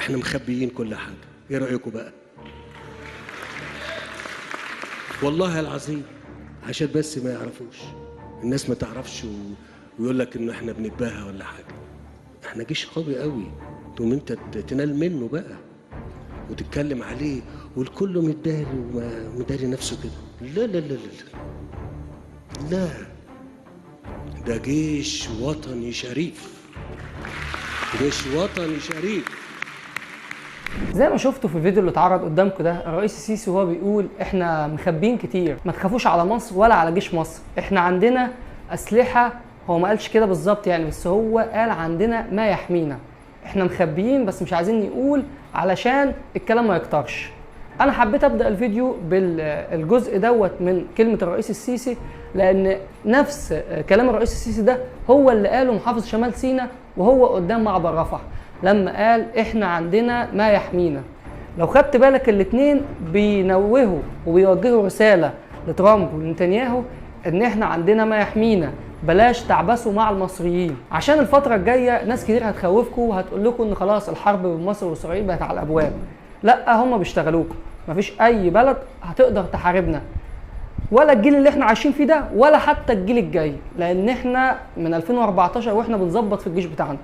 احنا مخبيين كل حاجه. ايه رايكم بقى؟ والله العظيم عشان بس ما يعرفوش، الناس ما تعرفش ويقول لك ان احنا بنتباهى ولا حاجه. احنا جيش قوي قوي، تقوم انت تنال منه بقى وتتكلم عليه والكل متداري ومداري نفسه كده. لا لا لا لا لا، ده جيش وطني شريف، جيش وطني شريف. زي ما شفتوا في الفيديو اللي اتعرض قدامكم ده، الرئيس السيسي وهو بيقول احنا مخبيين كتير، ما تخافوش على مصر ولا على جيش مصر، احنا عندنا اسلحه. هو ما قالش كده بالظبط يعني، بس هو قال عندنا ما يحمينا. احنا مخبيين بس مش عايزين نقول علشان الكلام ما يكترش. انا حبيت ابدا الفيديو بالجزء دوت من كلمه الرئيس السيسي، لان نفس كلام الرئيس السيسي ده هو اللي قاله محافظ شمال سيناء وهو قدام معبر رفح، لما قال احنا عندنا ما يحمينا. لو خدت بالك الاتنين بينوهوا وبيوجهوا رسالة لترامب ونتنياهو ان احنا عندنا ما يحمينا، بلاش تعبثوا مع المصريين. عشان الفترة الجاية ناس كتير هتخوفكم وهتقول لكم ان خلاص الحرب بين مصر واسرائيل بقت على الابواب. لا، هم بيشتغلوكم. مفيش اي بلد هتقدر تحاربنا، ولا الجيل اللي احنا عايشين فيه ده ولا حتى الجيل الجاي، لان احنا من 2014 واحنا بنظبط في الجيش بتاعنا.